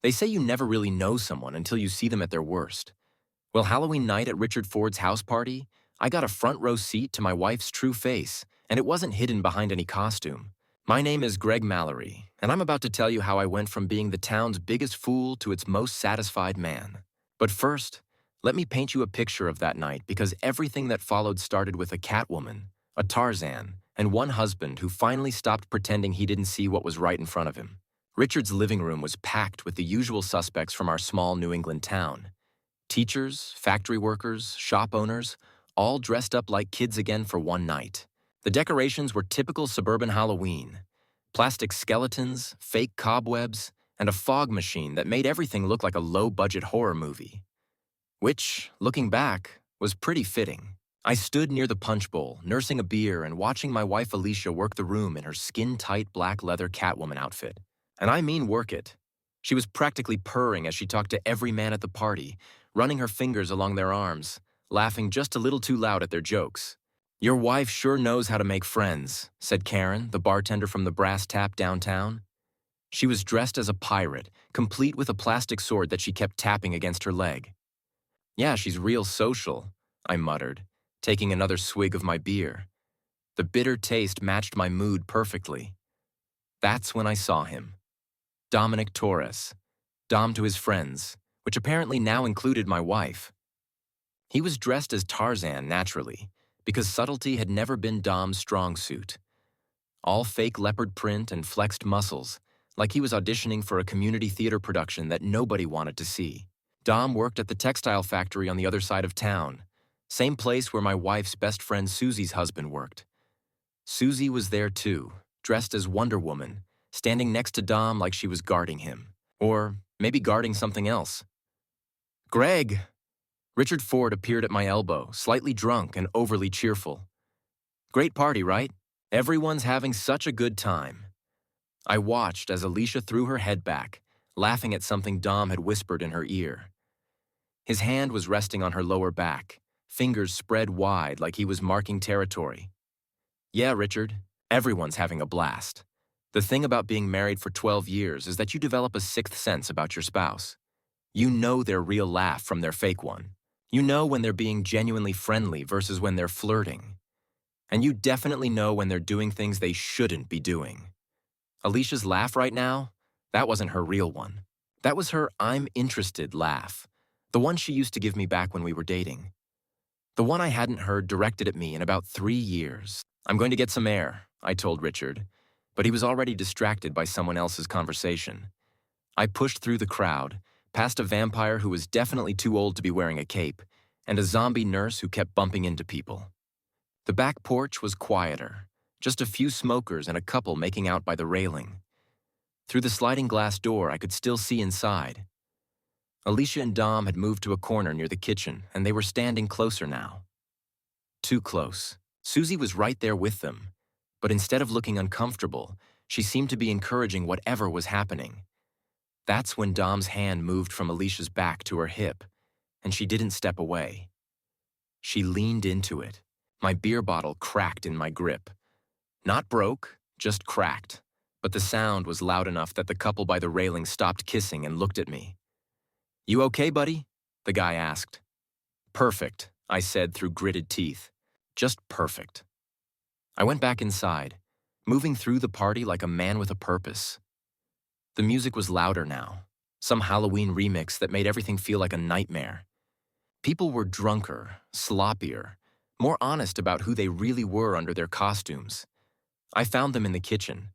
They say you never really know someone until you see them at their worst. Well, Halloween night at Richard Ford's house party, I got a front row seat to my wife's true face, and it wasn't hidden behind any costume. My name is Greg Mallory, and I'm about to tell you how I went from being the town's biggest fool to its most satisfied man. But first, let me paint you a picture of that night because everything that followed started with a Catwoman, a Tarzan, and one husband who finally stopped pretending he didn't see what was right in front of him. Richard's living room was packed with the usual suspects from our small New England town. Teachers, factory workers, shop owners, all dressed up like kids again for one night. The decorations were typical suburban Halloween. Plastic skeletons, fake cobwebs, and a fog machine that made everything look like a low-budget horror movie. Which, looking back, was pretty fitting. I stood near the punch bowl, nursing a beer and watching my wife Alicia work the room in her skin-tight black leather Catwoman outfit. And I mean work it. She was practically purring as she talked to every man at the party, running her fingers along their arms, laughing just a little too loud at their jokes. "Your wife sure knows how to make friends," said Karen, the bartender from the Brass Tap downtown. She was dressed as a pirate, complete with a plastic sword that she kept tapping against her leg. "Yeah, she's real social," I muttered, taking another swig of my beer. The bitter taste matched my mood perfectly. That's when I saw him. Dominic Torres, Dom to his friends, which apparently now included my wife. He was dressed as Tarzan naturally, because subtlety had never been Dom's strong suit. All fake leopard print and flexed muscles, like he was auditioning for a community theater production that nobody wanted to see. Dom worked at the textile factory on the other side of town, same place where my wife's best friend Susie's husband worked. Susie was there too, dressed as Wonder Woman, standing next to Dom like she was guarding him. Or maybe guarding something else. "Greg!" Richard Ford appeared at my elbow, slightly drunk and overly cheerful. "Great party, right? Everyone's having such a good time." I watched as Alicia threw her head back, laughing at something Dom had whispered in her ear. His hand was resting on her lower back, fingers spread wide like he was marking territory. "Yeah, Richard, everyone's having a blast. The thing about being married for 12 years is that you develop a sixth sense about your spouse. You know their real laugh from their fake one. You know when they're being genuinely friendly versus when they're flirting. And you definitely know when they're doing things they shouldn't be doing. Alicia's laugh right now, that wasn't her real one. That was her I'm interested laugh, the one she used to give me back when we were dating. The one I hadn't heard directed at me in about 3 years. "I'm going to get some air," I told Richard, but he was already distracted by someone else's conversation. I pushed through the crowd, past a vampire who was definitely too old to be wearing a cape, and a zombie nurse who kept bumping into people. The back porch was quieter, just a few smokers and a couple making out by the railing. Through the sliding glass door, I could still see inside. Alicia and Dom had moved to a corner near the kitchen, and they were standing closer now. Too close. Susie was right there with them, but instead of looking uncomfortable, she seemed to be encouraging whatever was happening. That's when Dom's hand moved from Alicia's back to her hip, and she didn't step away. She leaned into it. My beer bottle cracked in my grip. Not broke, just cracked, but the sound was loud enough that the couple by the railing stopped kissing and looked at me. "You okay, buddy?" the guy asked. "Perfect," I said through gritted teeth. "Just perfect." I went back inside, moving through the party like a man with a purpose. The music was louder now, some Halloween remix that made everything feel like a nightmare. People were drunker, sloppier, more honest about who they really were under their costumes. I found them in the kitchen.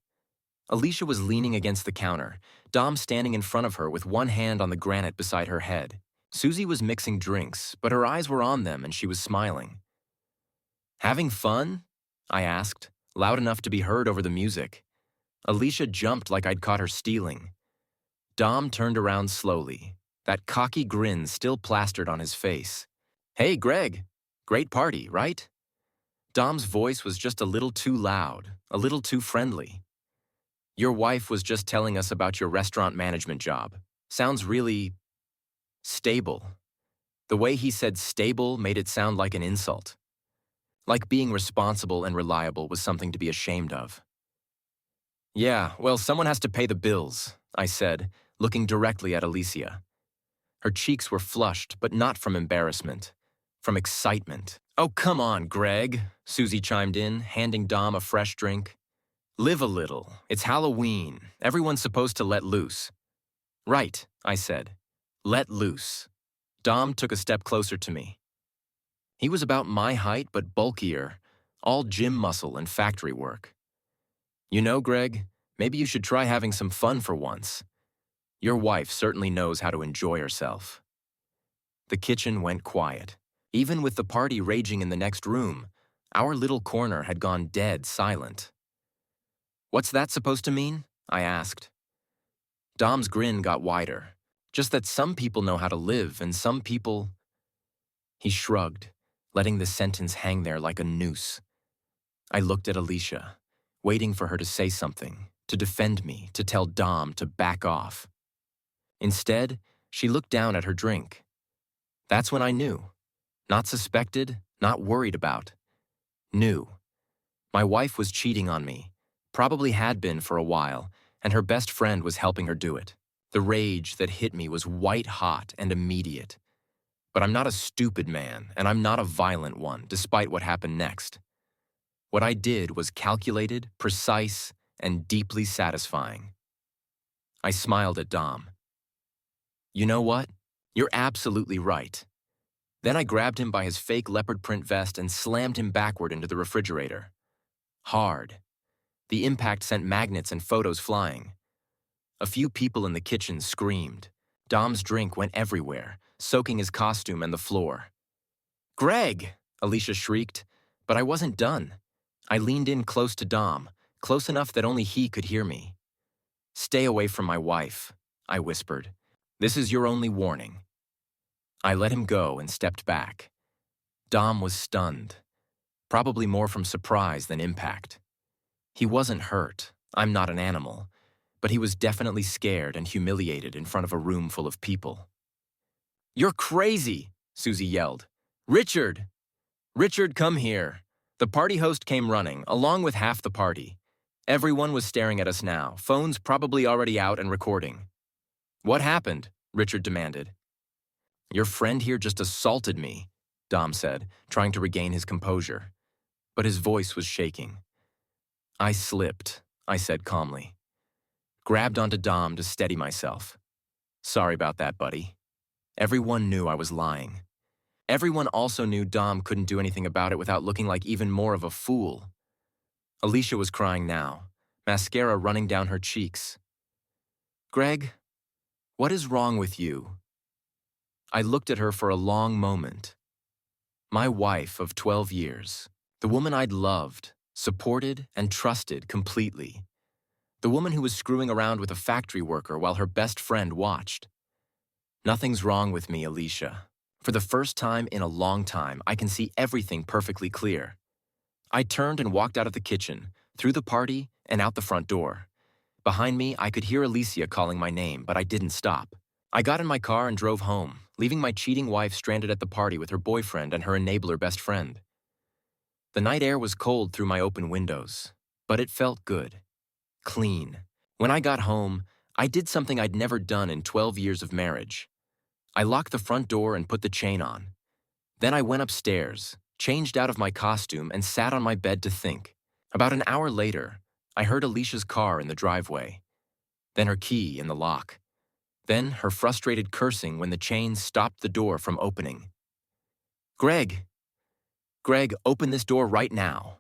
Alicia was leaning against the counter, Dom standing in front of her with one hand on the granite beside her head. Susie was mixing drinks, but her eyes were on them and she was smiling. "Having fun?" I asked, loud enough to be heard over the music. Alicia jumped like I'd caught her stealing. Dom turned around slowly, that cocky grin still plastered on his face. "Hey, Greg, great party, right?" Dom's voice was just a little too loud, a little too friendly. "Your wife was just telling us about your restaurant management job. Sounds really stable." The way he said stable made it sound like an insult. Like being responsible and reliable was something to be ashamed of. "Yeah, well, someone has to pay the bills," I said, looking directly at Alicia. Her cheeks were flushed, but not from embarrassment, from excitement. "Oh, come on, Greg," Susie chimed in, handing Dom a fresh drink. "Live a little. It's Halloween. Everyone's supposed to let loose." "Right," I said. "Let loose." Dom took a step closer to me. He was about my height but bulkier, all gym muscle and factory work. "You know, Greg, maybe you should try having some fun for once. Your wife certainly knows how to enjoy herself." The kitchen went quiet. Even with the party raging in the next room, our little corner had gone dead silent. "What's that supposed to mean?" I asked. Dom's grin got wider. "Just that some people know how to live and some people—" He shrugged, letting the sentence hang there like a noose. I looked at Alicia, waiting for her to say something, to defend me, to tell Dom to back off. Instead, she looked down at her drink. That's when I knew. Not suspected, not worried about. Knew. My wife was cheating on me, probably had been for a while, and her best friend was helping her do it. The rage that hit me was white hot and immediate. But I'm not a stupid man, and I'm not a violent one, despite what happened next. What I did was calculated, precise, and deeply satisfying. I smiled at Dom. "You know what? You're absolutely right." Then I grabbed him by his fake leopard print vest and slammed him backward into the refrigerator. Hard. The impact sent magnets and photos flying. A few people in the kitchen screamed. Dom's drink went everywhere, soaking his costume and the floor. "Greg!" Alicia shrieked, but I wasn't done. I leaned in close to Dom, close enough that only he could hear me. "Stay away from my wife," I whispered. "This is your only warning." I let him go and stepped back. Dom was stunned, probably more from surprise than impact. He wasn't hurt. I'm not an animal. But he was definitely scared and humiliated in front of a room full of people. "You're crazy!" Susie yelled. "Richard! Richard, come here!" The party host came running, along with half the party. Everyone was staring at us now, phones probably already out and recording. "What happened?" Richard demanded. "Your friend here just assaulted me," Dom said, trying to regain his composure. But his voice was shaking. "I slipped," I said calmly. Grabbed onto Dom to steady myself. "Sorry about that, buddy." Everyone knew I was lying. Everyone also knew Dom couldn't do anything about it without looking like even more of a fool. Alicia was crying now, mascara running down her cheeks. "Greg, what is wrong with you?" I looked at her for a long moment. My wife of 12 years, the woman I'd loved, supported, and trusted completely. The woman who was screwing around with a factory worker while her best friend watched. "Nothing's wrong with me, Alicia. For the first time in a long time, I can see everything perfectly clear." I turned and walked out of the kitchen, through the party, and out the front door. Behind me, I could hear Alicia calling my name, but I didn't stop. I got in my car and drove home, leaving my cheating wife stranded at the party with her boyfriend and her enabler best friend. The night air was cold through my open windows, but it felt good. Clean. When I got home, I did something I'd never done in 12 years of marriage. I locked the front door and put the chain on. Then I went upstairs, changed out of my costume, and sat on my bed to think. About an hour later, I heard Alicia's car in the driveway. Then her key in the lock. Then her frustrated cursing when the chain stopped the door from opening. "Greg! Greg, open this door right now."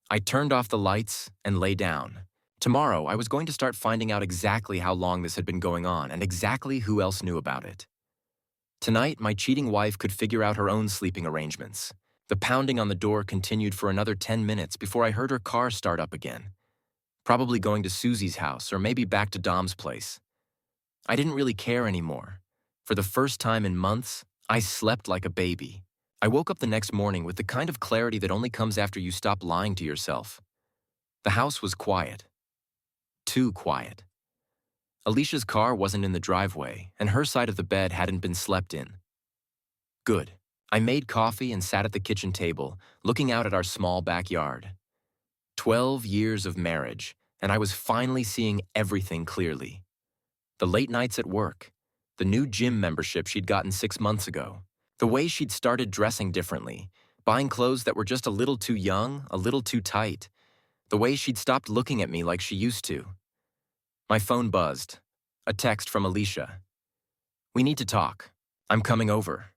I turned off the lights and lay down. Tomorrow, I was going to start finding out exactly how long this had been going on and exactly who else knew about it. Tonight, my cheating wife could figure out her own sleeping arrangements. The pounding on the door continued for another 10 minutes before I heard her car start up again. Probably going to Susie's house or maybe back to Dom's place. I didn't really care anymore. For the first time in months, I slept like a baby. I woke up the next morning with the kind of clarity that only comes after you stop lying to yourself. The house was quiet. Too quiet. Alicia's car wasn't in the driveway, and her side of the bed hadn't been slept in. Good. I made coffee and sat at the kitchen table, looking out at our small backyard. 12 years of marriage, and I was finally seeing everything clearly. The late nights at work, the new gym membership she'd gotten 6 months ago, the way she'd started dressing differently, buying clothes that were just a little too young, a little too tight, the way she'd stopped looking at me like she used to. My phone buzzed. A text from Alicia. "We need to talk. I'm coming over."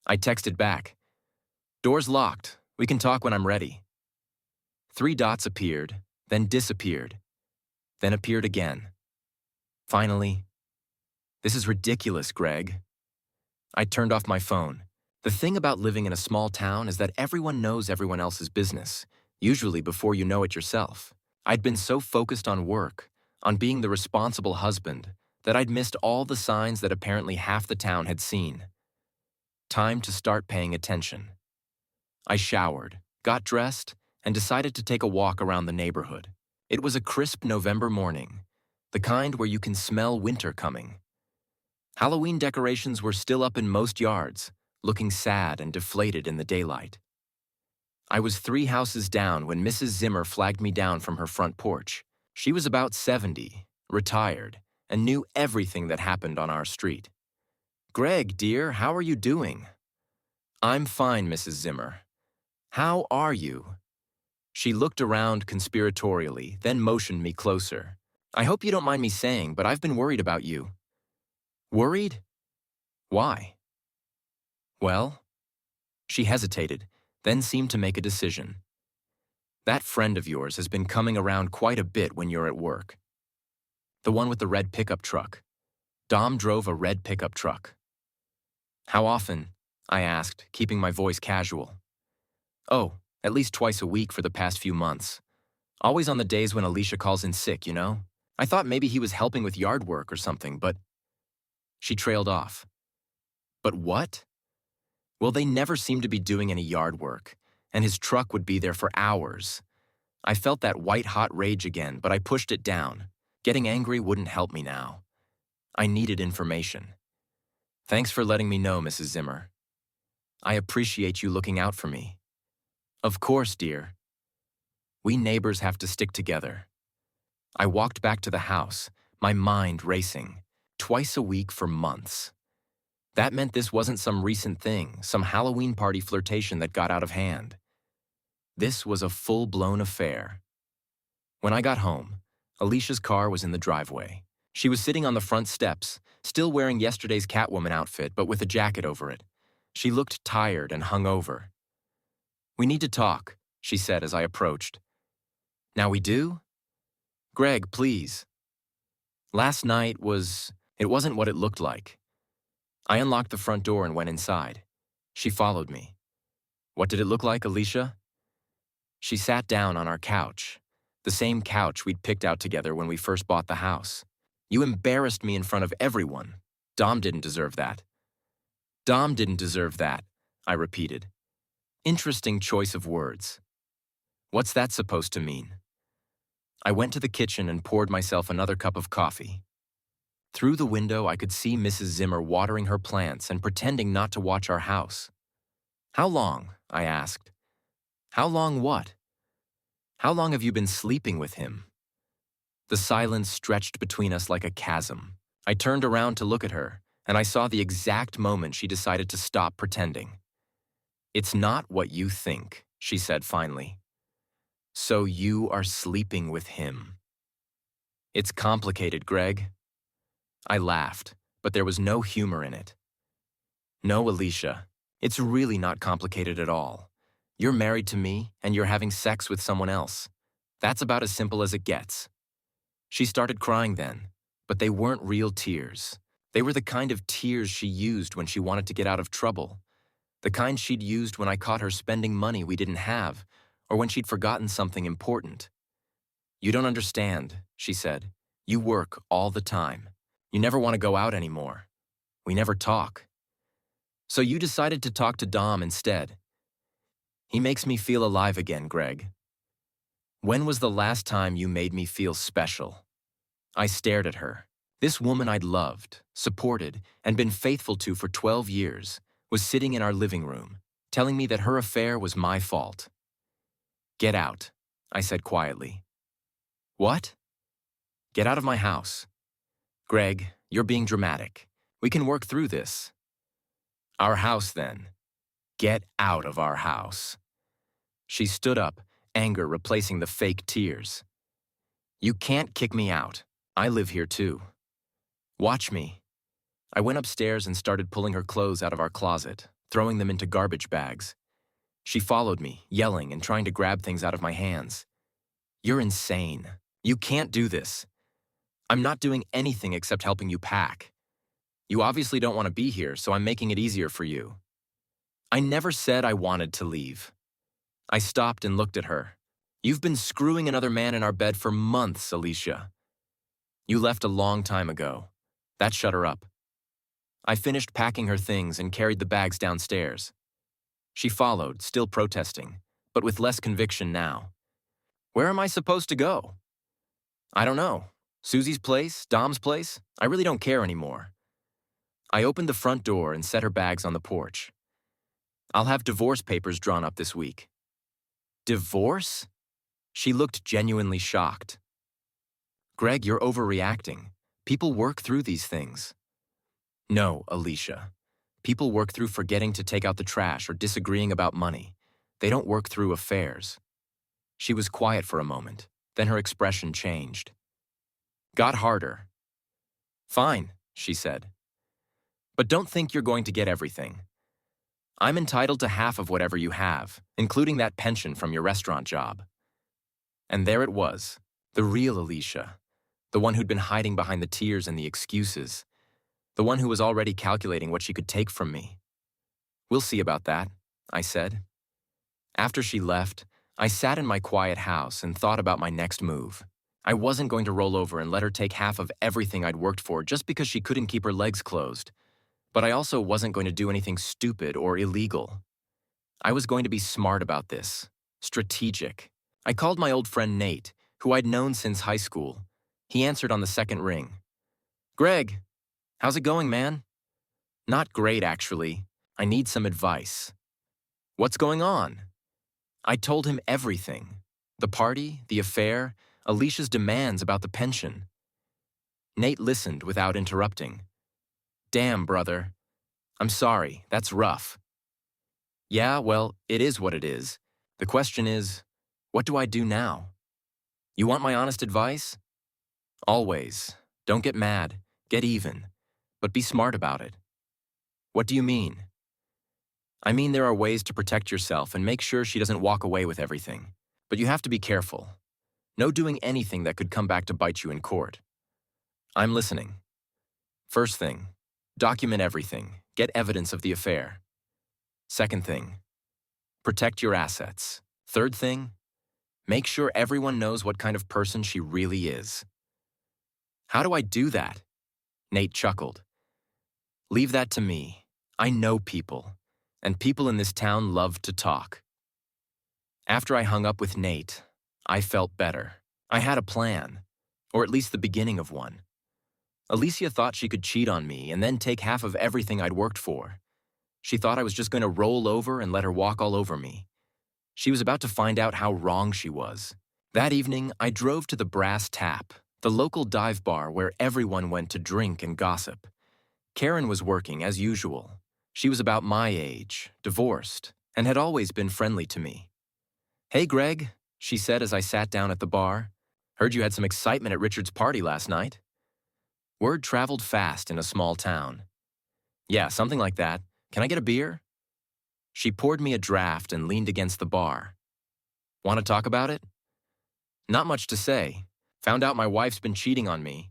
I texted back. "Door's locked. We can talk when I'm ready." 3 dots appeared, then disappeared, then appeared again. Finally, "This is ridiculous, Greg." I turned off my phone. The thing about living in a small town is that everyone knows everyone else's business, usually before you know it yourself. I'd been so focused on work, on being the responsible husband, that I'd missed all the signs that apparently half the town had seen. Time to start paying attention. I showered, got dressed, and decided to take a walk around the neighborhood. It was a crisp November morning, the kind where you can smell winter coming. Halloween decorations were still up in most yards, looking sad and deflated in the daylight. I was 3 houses down when Mrs. Zimmer flagged me down from her front porch. She was about 70, retired, and knew everything that happened on our street. "Greg, dear, how are you doing?" "I'm fine, Mrs. Zimmer. How are you?" She looked around conspiratorially, then motioned me closer. "I hope you don't mind me saying, but I've been worried about you." "Worried? Why?" "Well," she hesitated, then seemed to make a decision. "That friend of yours has been coming around quite a bit when you're at work." "The one with the red pickup truck." Dom drove a red pickup truck. "How often?" I asked, keeping my voice casual. "Oh, at least twice a week for the past few months. Always on the days when Alicia calls in sick, you know? I thought maybe he was helping with yard work or something, but..." She trailed off. "But what?" "Well, they never seemed to be doing any yard work, and his truck would be there for hours." I felt that white-hot rage again, but I pushed it down. Getting angry wouldn't help me now. I needed information. "Thanks for letting me know, Mrs. Zimmer. I appreciate you looking out for me." "Of course, dear. We neighbors have to stick together." I walked back to the house, my mind racing. Twice a week for months. That meant this wasn't some recent thing, some Halloween party flirtation that got out of hand. This was a full-blown affair. When I got home, Alicia's car was in the driveway. She was sitting on the front steps, still wearing yesterday's Catwoman outfit but with a jacket over it. She looked tired and hungover. "We need to talk," she said as I approached. "Now we do?" "Greg, please." Last night it wasn't what it looked like. I unlocked the front door and went inside. She followed me. "What did it look like, Alicia?" She sat down on our couch, the same couch we'd picked out together when we first bought the house. "You embarrassed me in front of everyone. Dom didn't deserve that." "Dom didn't deserve that," I repeated. Interesting choice of words. What's that supposed to mean? I went to the kitchen and poured myself another cup of coffee. Through the window, I could see Mrs. Zimmer watering her plants and pretending not to watch our house. "How long?" I asked. "How long what?" "How long have you been sleeping with him?" The silence stretched between us like a chasm. I turned around to look at her, and I saw the exact moment she decided to stop pretending. "It's not what you think," she said finally. "So you are sleeping with him." "It's complicated, Greg." I laughed, but there was no humor in it. "No, Alicia, it's really not complicated at all. You're married to me, and you're having sex with someone else. That's about as simple as it gets." She started crying then, but they weren't real tears. They were the kind of tears she used when she wanted to get out of trouble, the kind she'd used when I caught her spending money we didn't have, or when she'd forgotten something important. "You don't understand," she said. "You work all the time. You never want to go out anymore. We never talk. So you decided to talk to Dom instead. He makes me feel alive again, Greg. When was the last time you made me feel special?" I stared at her. This woman I'd loved, supported, and been faithful to for 12 years was sitting in our living room, telling me that her affair was my fault. "Get out," I said quietly. "What?" "Get out of my house." Greg, you're being dramatic. We can work through this. Our house, then. Get out of our house. She stood up, anger replacing the fake tears. You can't kick me out. I live here too. Watch me. I went upstairs and started pulling her clothes out of our closet, throwing them into garbage bags. She followed me, yelling and trying to grab things out of my hands. You're insane. You can't do this. I'm not doing anything except helping you pack. You obviously don't want to be here, so I'm making it easier for you. I never said I wanted to leave. I stopped and looked at her. You've been screwing another man in our bed for months, Alicia. You left a long time ago. That shut her up. I finished packing her things and carried the bags downstairs. She followed, still protesting, but with less conviction now. Where am I supposed to go? I don't know. Susie's place? Dom's place? I really don't care anymore. I opened the front door and set her bags on the porch. I'll have divorce papers drawn up this week. Divorce? She looked genuinely shocked. Greg, you're overreacting. People work through these things. No, Alicia. People work through forgetting to take out the trash or disagreeing about money. They don't work through affairs. She was quiet for a moment, then her expression changed. Got harder. Fine, she said. But don't think you're going to get everything. I'm entitled to half of whatever you have, including that pension from your restaurant job. And there it was, the real Alicia, the one who'd been hiding behind the tears and the excuses, the one who was already calculating what she could take from me. We'll see about that, I said. After she left, I sat in my quiet house and thought about my next move. I wasn't going to roll over and let her take half of everything I'd worked for just because she couldn't keep her legs closed. But I also wasn't going to do anything stupid or illegal. I was going to be smart about this, strategic. I called my old friend Nate, who I'd known since high school. He answered on the second ring. Greg, how's it going, man? Not great, actually. I need some advice. What's going on? I told him everything. The party, the affair, Alicia's demands about the pension. Nate listened without interrupting. Damn, brother. I'm sorry, that's rough. Yeah, well, it is what it is. The question is, what do I do now? You want my honest advice? Always. Don't get mad. Get even. But be smart about it. What do you mean? I mean there are ways to protect yourself and make sure she doesn't walk away with everything. But you have to be careful. No doing anything that could come back to bite you in court. I'm listening. First thing, document everything. Get evidence of the affair. Second thing, protect your assets. Third thing, make sure everyone knows what kind of person she really is. How do I do that? Nate chuckled. Leave that to me. I know people, and people in this town love to talk. After I hung up with Nate, I felt better. I had a plan, or at least the beginning of one. Alicia thought she could cheat on me and then take half of everything I'd worked for. She thought I was just going to roll over and let her walk all over me. She was about to find out how wrong she was. That evening, I drove to the Brass Tap, the local dive bar where everyone went to drink and gossip. Karen was working as usual. She was about my age, divorced, and had always been friendly to me. Hey, Greg, she said as I sat down at the bar. Heard you had some excitement at Richard's party last night. Word traveled fast in a small town. Yeah, something like that. Can I get a beer? She poured me a draft and leaned against the bar. Want to talk about it? Not much to say. Found out my wife's been cheating on me.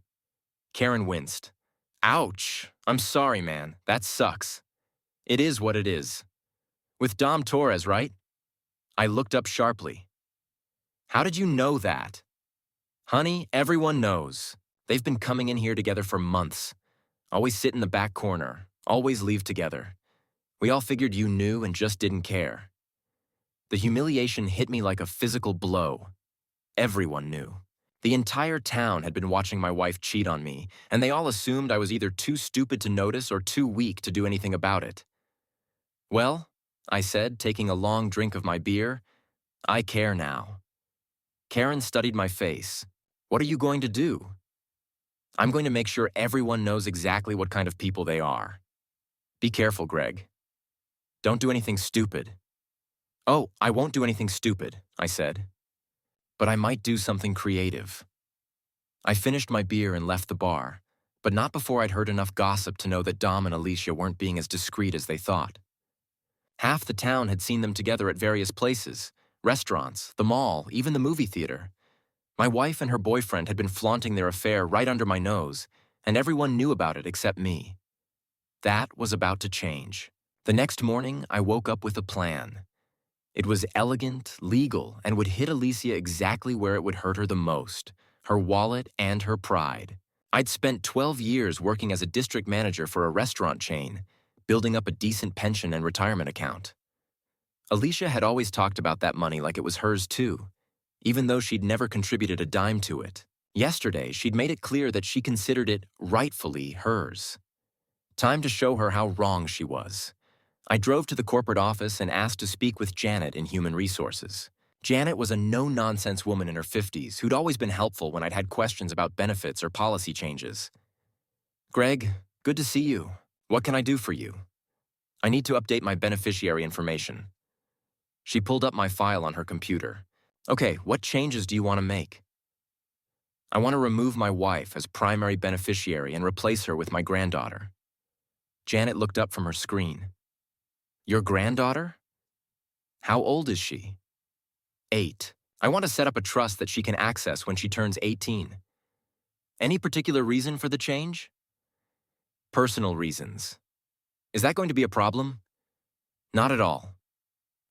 Karen winced. Ouch. I'm sorry, man. That sucks. It is what it is. With Dom Torres, right? I looked up sharply. How did you know that? Honey, everyone knows. They've been coming in here together for months. Always sit in the back corner. Always leave together. We all figured you knew and just didn't care. The humiliation hit me like a physical blow. Everyone knew. The entire town had been watching my wife cheat on me, and they all assumed I was either too stupid to notice or too weak to do anything about it. Well, I said, taking a long drink of my beer, I care now. Karen studied my face. What are you going to do? I'm going to make sure everyone knows exactly what kind of people they are. Be careful, Greg. Don't do anything stupid. Oh, I won't do anything stupid, I said. But I might do something creative. I finished my beer and left the bar, but not before I'd heard enough gossip to know that Dom and Alicia weren't being as discreet as they thought. Half the town had seen them together at various places, restaurants, the mall, even the movie theater. My wife and her boyfriend had been flaunting their affair right under my nose, and everyone knew about it except me. That was about to change. The next morning, I woke up with a plan. It was elegant, legal, and would hit Alicia exactly where it would hurt her the most, her wallet and her pride. I'd spent 12 years working as a district manager for a restaurant chain, building up a decent pension and retirement account. Alicia had always talked about that money like it was hers too, even though she'd never contributed a dime to it. Yesterday, she'd made it clear that she considered it rightfully hers. Time to show her how wrong she was. I drove to the corporate office and asked to speak with Janet in Human Resources. Janet was a no-nonsense woman in her 50s who'd always been helpful when I'd had questions about benefits or policy changes. Greg, good to see you. What can I do for you? I need to update my beneficiary information. She pulled up my file on her computer. Okay, what changes do you want to make? I want to remove my wife as primary beneficiary and replace her with my granddaughter. Janet looked up from her screen. Your granddaughter? How old is she? 8. I want to set up a trust that she can access when she turns 18. Any particular reason for the change? Personal reasons. Is that going to be a problem? Not at all.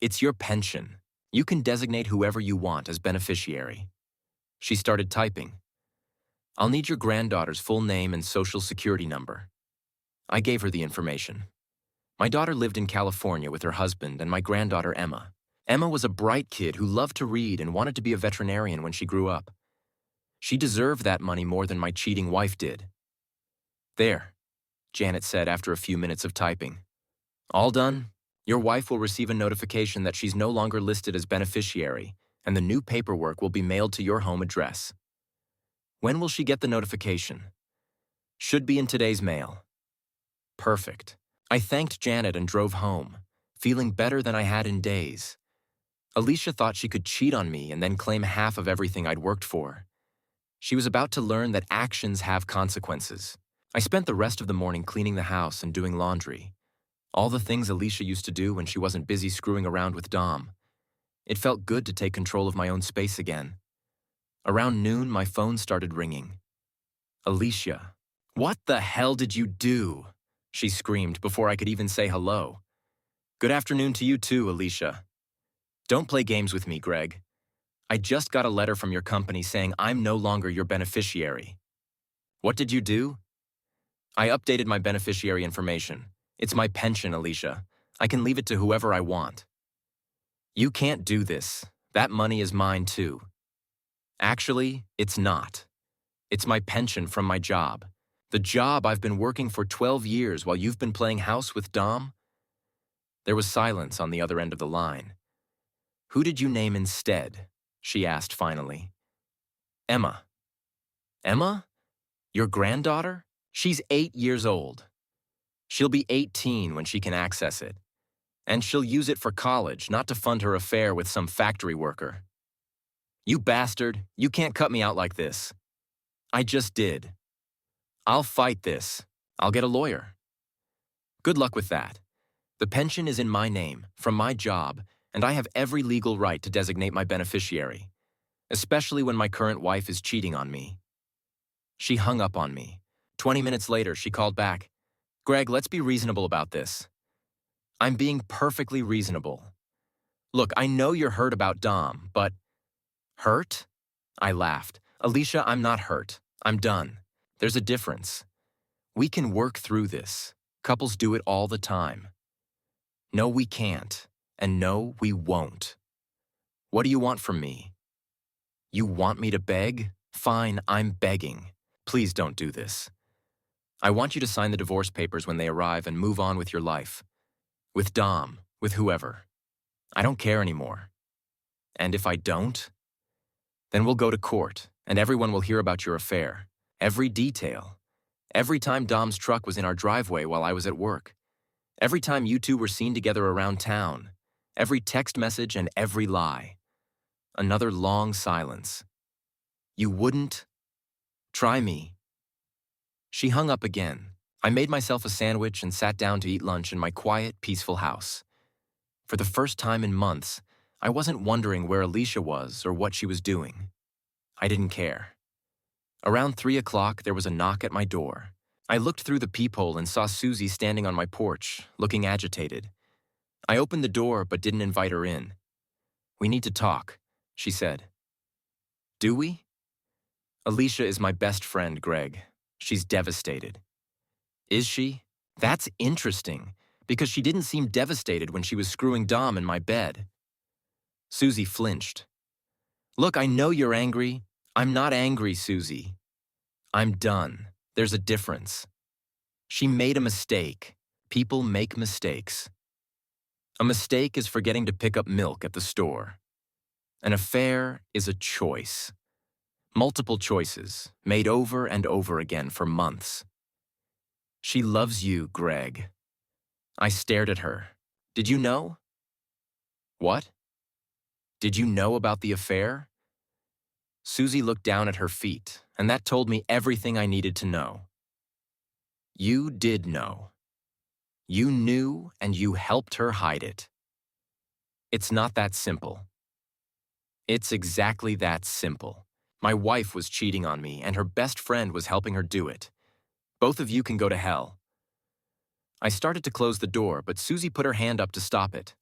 It's your pension. You can designate whoever you want as beneficiary. She started typing. I'll need your granddaughter's full name and social security number. I gave her the information. My daughter lived in California with her husband and my granddaughter Emma. Emma was a bright kid who loved to read and wanted to be a veterinarian when she grew up. She deserved that money more than my cheating wife did. There, Janet said after a few minutes of typing. All done? Your wife will receive a notification that she's no longer listed as beneficiary, and the new paperwork will be mailed to your home address. When will she get the notification? Should be in today's mail. Perfect. I thanked Janet and drove home, feeling better than I had in days. Alicia thought she could cheat on me and then claim half of everything I'd worked for. She was about to learn that actions have consequences. I spent the rest of the morning cleaning the house and doing laundry. All the things Alicia used to do when she wasn't busy screwing around with Dom. It felt good to take control of my own space again. Around noon, my phone started ringing. Alicia. What the hell did you do? She screamed before I could even say hello. Good afternoon to you too, Alicia. Don't play games with me, Greg. I just got a letter from your company saying I'm no longer your beneficiary. What did you do? I updated my beneficiary information. It's my pension, Alicia. I can leave it to whoever I want. You can't do this. That money is mine too. Actually, it's not. It's my pension from my job. The job I've been working for 12 years while you've been playing house with Dom? There was silence on the other end of the line. Who did you name instead? She asked finally. Emma. Emma? Your granddaughter? She's 8 years old. She'll be 18 when she can access it. And she'll use it for college, not to fund her affair with some factory worker. You bastard, you can't cut me out like this. I just did. I'll fight this. I'll get a lawyer. Good luck with that. The pension is in my name, from my job, and I have every legal right to designate my beneficiary, especially when my current wife is cheating on me. She hung up on me. 20 minutes later, she called back. Greg, let's be reasonable about this. I'm being perfectly reasonable. Look, I know you're hurt about Dom, but... Hurt? I laughed. Alicia, I'm not hurt. I'm done. There's a difference. We can work through this. Couples do it all the time. No, we can't. And no, we won't. What do you want from me? You want me to beg? Fine, I'm begging. Please don't do this. I want you to sign the divorce papers when they arrive and move on with your life. With Dom, with whoever. I don't care anymore. And if I don't, then we'll go to court, and everyone will hear about your affair. Every detail. Every time Dom's truck was in our driveway while I was at work. Every time you two were seen together around town. Every text message and every lie. Another long silence. You wouldn't? Try me. She hung up again. I made myself a sandwich and sat down to eat lunch in my quiet, peaceful house. For the first time in months, I wasn't wondering where Alicia was or what she was doing. I didn't care. Around 3 o'clock, there was a knock at my door. I looked through the peephole and saw Susie standing on my porch, looking agitated. I opened the door but didn't invite her in. "We need to talk," she said. "Do we?" "Alicia is my best friend, Greg. She's devastated." "Is she?" "That's interesting, because she didn't seem devastated when she was screwing Dom in my bed." Susie flinched. "Look, I know you're angry. I'm not angry, Susie. I'm done. There's a difference. She made a mistake. People make mistakes. A mistake is forgetting to pick up milk at the store. An affair is a choice. Multiple choices, made over and over again for months. She loves you, Greg." I stared at her. "Did you know?" "What? Did you know about the affair?" Susie looked down at her feet, and that told me everything I needed to know. You did know. You knew, and you helped her hide it. It's not that simple. It's exactly that simple. My wife was cheating on me, and her best friend was helping her do it. Both of you can go to hell. I started to close the door, but Susie put her hand up to stop it.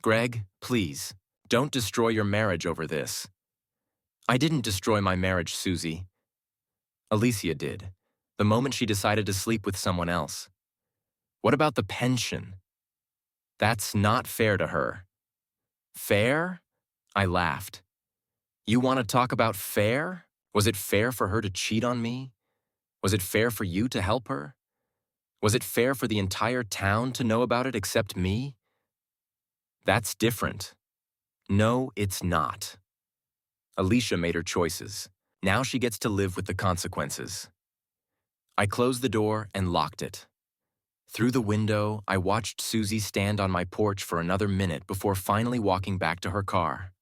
"Greg, please, don't destroy your marriage over this." "I didn't destroy my marriage, Susie. Alicia did, the moment she decided to sleep with someone else." "What about the pension?" "That's not fair to her." "Fair?" I laughed. "You want to talk about fair? Was it fair for her to cheat on me? Was it fair for you to help her? Was it fair for the entire town to know about it except me?" "That's different." "No, it's not. Alicia made her choices. Now she gets to live with the consequences." I closed the door and locked it. Through the window, I watched Susie stand on my porch for another minute before finally walking back to her car.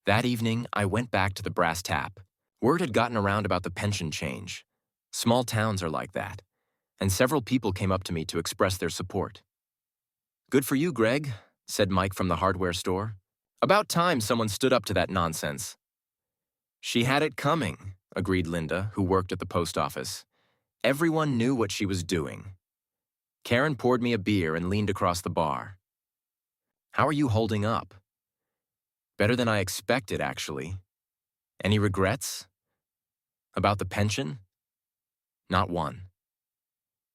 That evening, I went back to the brass tap. Word had gotten around about the pension change. Small towns are like that, and several people came up to me to express their support. "Good for you, Greg," said Mike from the hardware store. "About time someone stood up to that nonsense." "She had it coming," agreed Linda, who worked at the post office. "Everyone knew what she was doing." Karen poured me a beer and leaned across the bar. "How are you holding up?" "Better than I expected, actually." "Any regrets?" "About the pension?" "Not one."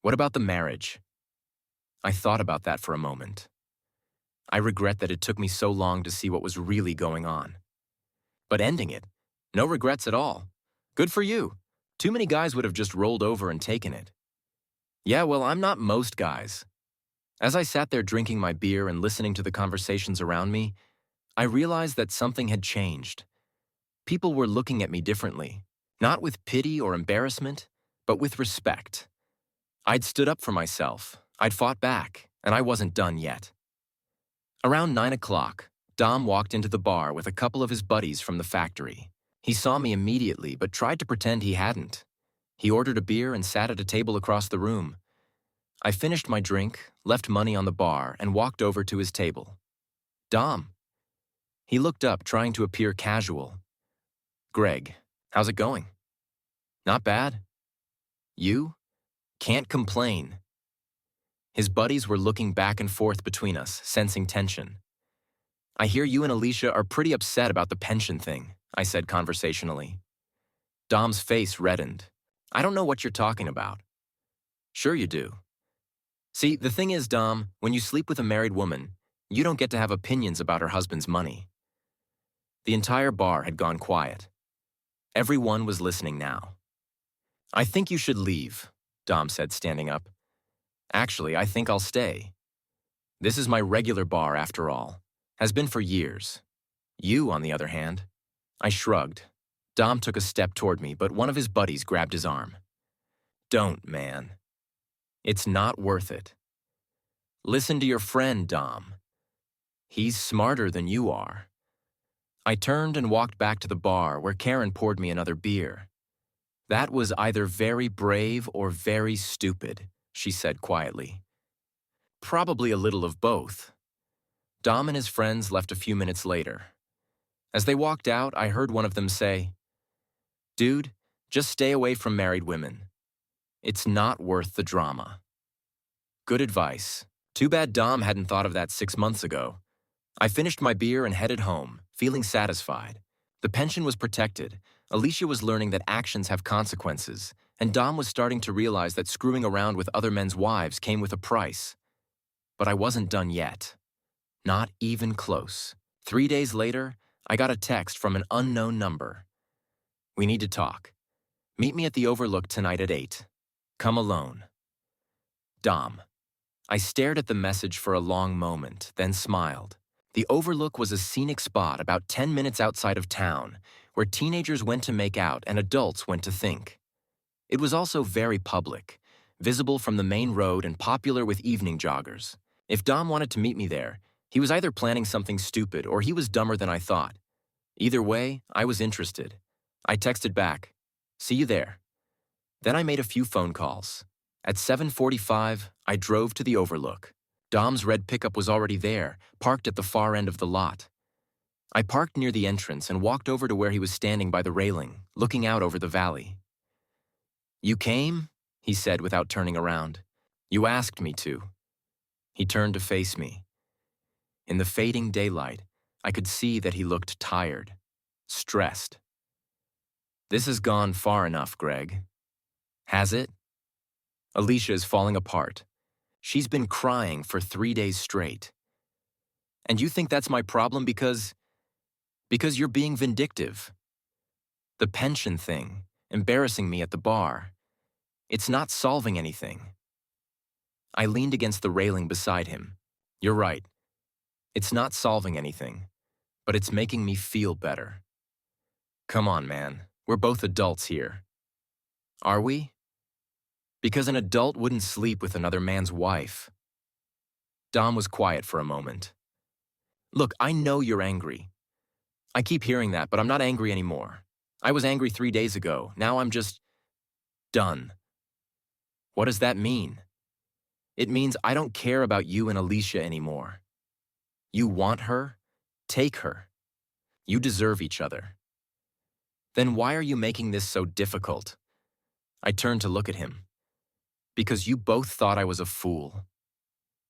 "What about the marriage?" I thought about that for a moment. I regret that it took me so long to see what was really going on. But ending it, no regrets at all. Good for you. Too many guys would have just rolled over and taken it. Yeah, well, I'm not most guys. As I sat there drinking my beer and listening to the conversations around me, I realized that something had changed. People were looking at me differently, not with pity or embarrassment, but with respect. I'd stood up for myself, I'd fought back, and I wasn't done yet. Around 9 o'clock, Dom walked into the bar with a couple of his buddies from the factory. He saw me immediately, but tried to pretend he hadn't. He ordered a beer and sat at a table across the room. I finished my drink, left money on the bar, and walked over to his table. "Dom." He looked up, trying to appear casual. "Greg, how's it going?" "Not bad." "You?" "Can't complain." His buddies were looking back and forth between us, sensing tension. "I hear you and Alicia are pretty upset about the pension thing," I said conversationally. Dom's face reddened. "I don't know what you're talking about." "Sure you do. See, the thing is, Dom, when you sleep with a married woman, you don't get to have opinions about her husband's money." The entire bar had gone quiet. Everyone was listening now. "I think you should leave," Dom said, standing up. "Actually, I think I'll stay. This is my regular bar, after all. Has been for years. You, on the other hand." I shrugged. Dom took a step toward me, but one of his buddies grabbed his arm. Don't, man. It's not worth it. Listen to your friend, Dom. He's smarter than you are. I turned and walked back to the bar where Karen poured me another beer. That was either very brave or very stupid, she said quietly. Probably a little of both. Dom and his friends left a few minutes later. As they walked out, I heard one of them say, "Dude, just stay away from married women. It's not worth the drama." Good advice. Too bad Dom hadn't thought of that 6 months ago. I finished my beer and headed home, feeling satisfied. The pension was protected, Alicia was learning that actions have consequences, and Dom was starting to realize that screwing around with other men's wives came with a price. But I wasn't done yet. Not even close. 3 days later, I got a text from an unknown number. "We need to talk. Meet me at the Overlook tonight at 8. Come alone. Dom." I stared at the message for a long moment, then smiled. The Overlook was a scenic spot about 10 minutes outside of town, where teenagers went to make out and adults went to think. It was also very public, visible from the main road and popular with evening joggers. If Dom wanted to meet me there, he was either planning something stupid or he was dumber than I thought. Either way, I was interested. I texted back, "See you there." Then I made a few phone calls. At 7:45, I drove to the Overlook. Dom's red pickup was already there, parked at the far end of the lot. I parked near the entrance and walked over to where he was standing by the railing, looking out over the valley. "You came?" he said without turning around. "You asked me to." He turned to face me. In the fading daylight, I could see that he looked tired, stressed. "This has gone far enough, Greg." "Has it?" "Alicia is falling apart. She's been crying for 3 days straight. And you think that's my problem because you're being vindictive. The pension thing, embarrassing me at the bar, it's not solving anything." I leaned against the railing beside him. "You're right. It's not solving anything, but it's making me feel better." "Come on, man. We're both adults here." "Are we?" "Because an adult wouldn't sleep with another man's wife." Dom was quiet for a moment. "Look, I know you're angry. I keep hearing that, but I'm not angry anymore. I was angry 3 days ago. Now I'm just done." "What does that mean?" "It means I don't care about you and Alicia anymore. You want her? Take her. You deserve each other." "Then why are you making this so difficult?" I turned to look at him. "Because you both thought I was a fool.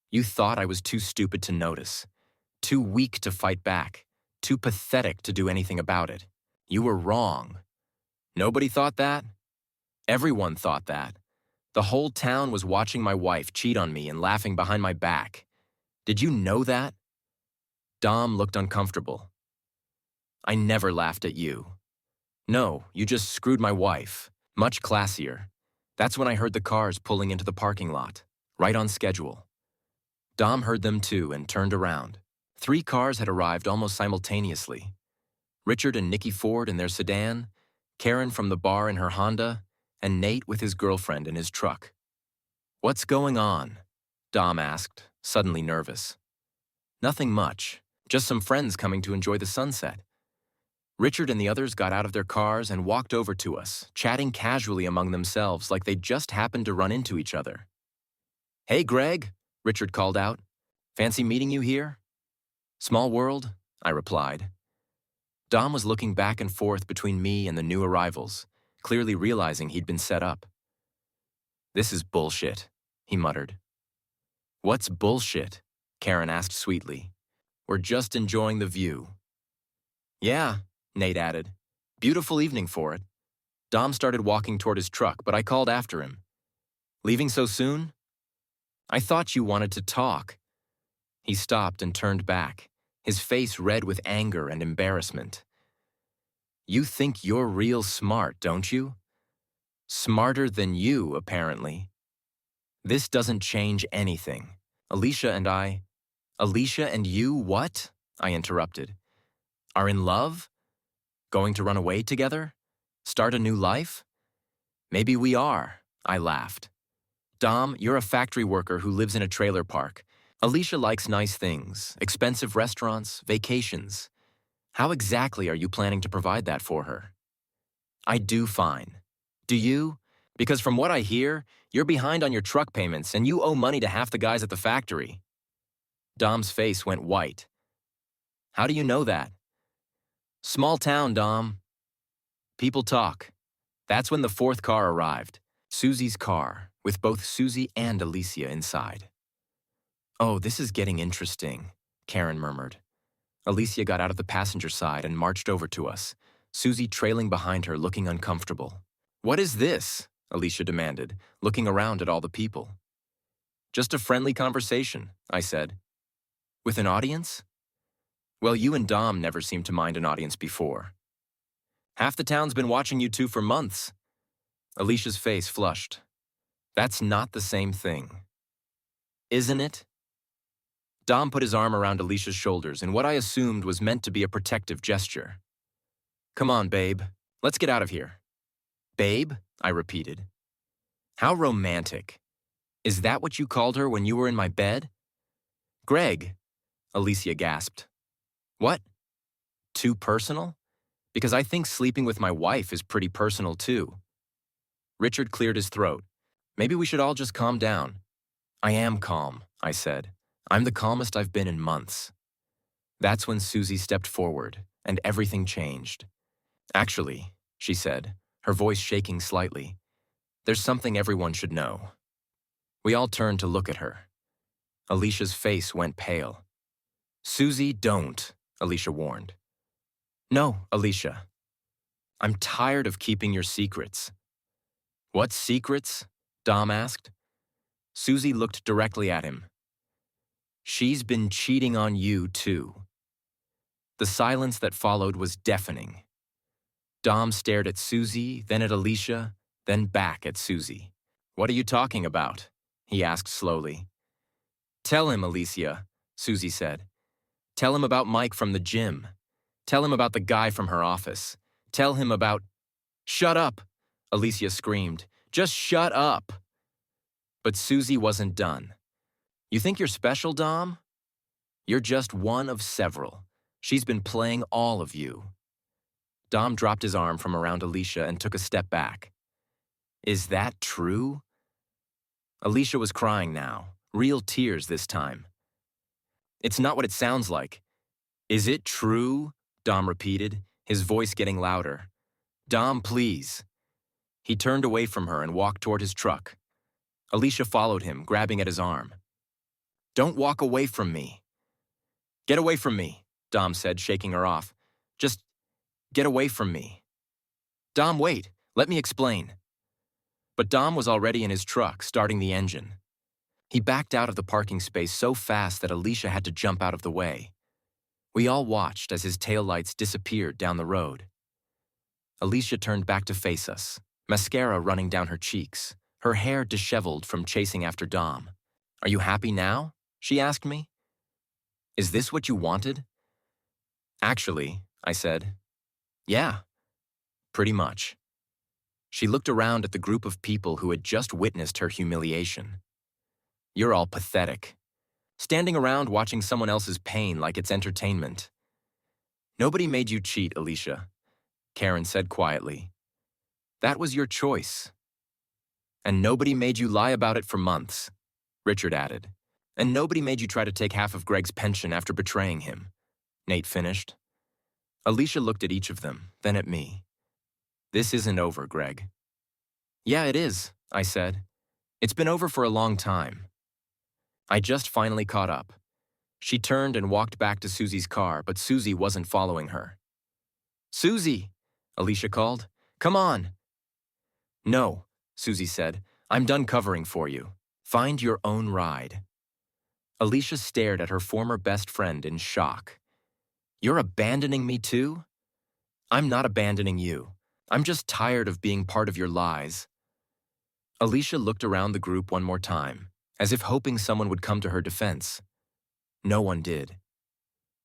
You thought I was too stupid to notice, too weak to fight back, too pathetic to do anything about it. You were wrong. Nobody thought that? Everyone thought that. The whole town was watching my wife cheat on me and laughing behind my back. Did you know that?" Dom looked uncomfortable. "I never laughed at you. No, you just screwed my wife. Much classier." That's when I heard the cars pulling into the parking lot, right on schedule. Dom heard them too and turned around. 3 cars had arrived almost simultaneously. Richard and Nikki Ford in their sedan, Karen from the bar in her Honda, and Nate with his girlfriend in his truck. "What's going on?" Dom asked, suddenly nervous. "Nothing much, just some friends coming to enjoy the sunset." Richard and the others got out of their cars and walked over to us, chatting casually among themselves like they just happened to run into each other. "Hey, Greg," Richard called out. "Fancy meeting you here?" "Small world," I replied. Dom was looking back and forth between me and the new arrivals, clearly realizing he'd been set up. "This is bullshit," he muttered. "What's bullshit?" Karen asked sweetly. "We're just enjoying the view." "Yeah," Nate added. "Beautiful evening for it." Dom started walking toward his truck, but I called after him. "Leaving so soon?" "I thought you wanted to talk." He stopped and turned back, his face red with anger and embarrassment. "You think you're real smart, don't you? Smarter than you, apparently. This doesn't change anything. Alicia and you, what?" I interrupted. "Are in love? Going to run away together? Start a new life? Maybe we are, I laughed. Dom, you're a factory worker who lives in a trailer park. Alicia likes nice things, expensive restaurants, vacations. How exactly are you planning to provide that for her? I do fine. Do you? Because from what I hear, you're behind on your truck payments and you owe money to half the guys at the factory. Dom's face went white. How do you know that? Small town, Dom. People talk. That's when the fourth car arrived. Susie's car, with both Susie and Alicia inside. Oh, this is getting interesting, Karen murmured. Alicia got out of the passenger side and marched over to us, Susie trailing behind her, looking uncomfortable. What is this? Alicia demanded, looking around at all the people. Just a friendly conversation, I said. With an audience? Well, you and Dom never seemed to mind an audience before. Half the town's been watching you two for months. Alicia's face flushed. That's not the same thing. Isn't it? Dom put his arm around Alicia's shoulders in what I assumed was meant to be a protective gesture. Come on, babe. Let's get out of here. Babe? I repeated. How romantic. Is that what you called her when you were in my bed? Greg, Alicia gasped. What? Too personal? Because I think sleeping with my wife is pretty personal too. Richard cleared his throat. Maybe we should all just calm down. I am calm, I said. I'm the calmest I've been in months. That's when Susie stepped forward, and everything changed. Actually, she said, her voice shaking slightly, there's something everyone should know. We all turned to look at her. Alicia's face went pale. Susie, don't, Alicia warned. No, Alicia. I'm tired of keeping your secrets. What secrets? Dom asked. Susie looked directly at him. She's been cheating on you, too. The silence that followed was deafening. Dom stared at Susie, then at Alicia, then back at Susie. What are you talking about? He asked slowly. Tell him, Alicia, Susie said. Tell him about Mike from the gym. Tell him about the guy from her office. Tell him about… Shut up, Alicia screamed. Just shut up. But Susie wasn't done. You think you're special, Dom? You're just one of several. She's been playing all of you. Dom dropped his arm from around Alicia and took a step back. Is that true? Alicia was crying now, real tears this time. It's not what it sounds like. Is it true? Dom repeated, his voice getting louder. Dom, please. He turned away from her and walked toward his truck. Alicia followed him, grabbing at his arm. Don't walk away from me. Get away from me, Dom said, shaking her off. Just get away from me. Dom, wait. Let me explain. But Dom was already in his truck, starting the engine. He backed out of the parking space so fast that Alicia had to jump out of the way. We all watched as his taillights disappeared down the road. Alicia turned back to face us, mascara running down her cheeks, her hair disheveled from chasing after Dom. Are you happy now? She asked me. Is this what you wanted? Actually, I said. Yeah, pretty much. She looked around at the group of people who had just witnessed her humiliation. You're all pathetic. Standing around watching someone else's pain like it's entertainment. Nobody made you cheat, Alicia, Karen said quietly. That was your choice. And nobody made you lie about it for months, Richard added. And nobody made you try to take half of Greg's pension after betraying him, Nate finished. Alicia looked at each of them, then at me. This isn't over, Greg. Yeah, it is, I said. It's been over for a long time. I just finally caught up. She turned and walked back to Susie's car, but Susie wasn't following her. Susie, Alicia called. Come on. No, Susie said. I'm done covering for you. Find your own ride. Alicia stared at her former best friend in shock. You're abandoning me too? I'm not abandoning you. I'm just tired of being part of your lies. Alicia looked around the group one more time, as if hoping someone would come to her defense. No one did.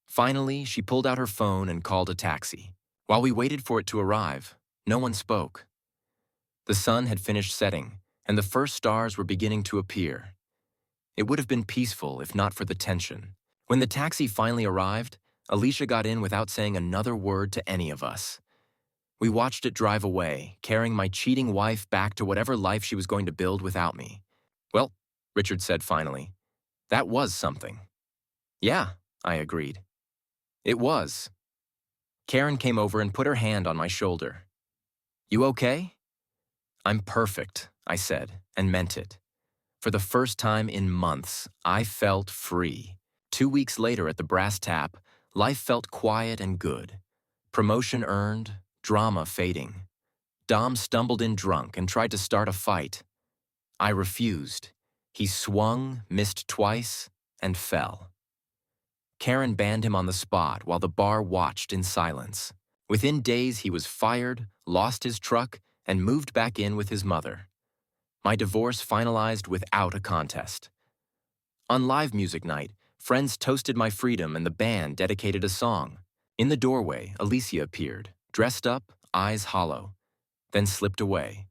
Finally, she pulled out her phone and called a taxi. While we waited for it to arrive, no one spoke. The sun had finished setting, and the first stars were beginning to appear. It would have been peaceful if not for the tension. When the taxi finally arrived, Alicia got in without saying another word to any of us. We watched it drive away, carrying my cheating wife back to whatever life she was going to build without me. Well, Richard said finally, that was something. Yeah, I agreed. It was. Karen came over and put her hand on my shoulder. You okay? I'm perfect, I said, and meant it. For the first time in months, I felt free. 2 weeks later at the brass tap, life felt quiet and good. Promotion earned, drama fading. Dom stumbled in drunk and tried to start a fight. I refused. He swung, missed twice, and fell. Karen banned him on the spot while the bar watched in silence. Within days, he was fired, lost his truck, and moved back in with his mother. My divorce finalized without a contest. On live music night, friends toasted my freedom and the band dedicated a song. In the doorway, Alicia appeared, dressed up, eyes hollow, then slipped away.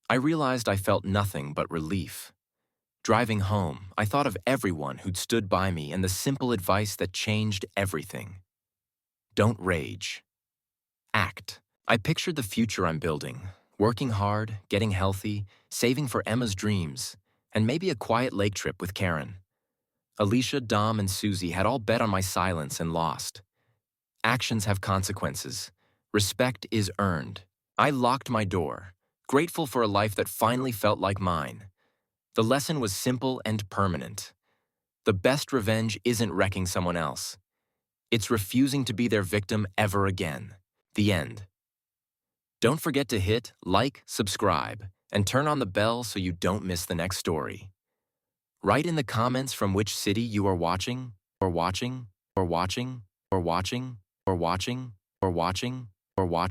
I realized I felt nothing but relief. Driving home, I thought of everyone who'd stood by me and the simple advice that changed everything. Don't rage. Act. I pictured the future I'm building, working hard, getting healthy, saving for Emma's dreams, and maybe a quiet lake trip with Karen. Alicia, Dom, and Susie had all bet on my silence and lost. Actions have consequences. Respect is earned. I locked my door, grateful for a life that finally felt like mine. The lesson was simple and permanent. The best revenge isn't wrecking someone else. It's refusing to be their victim ever again. The end. Don't forget to hit like, subscribe, and turn on the bell so you don't miss the next story. Write in the comments from which city you are watching, or watching, or watching, or watching, or watching, or watching, or watching.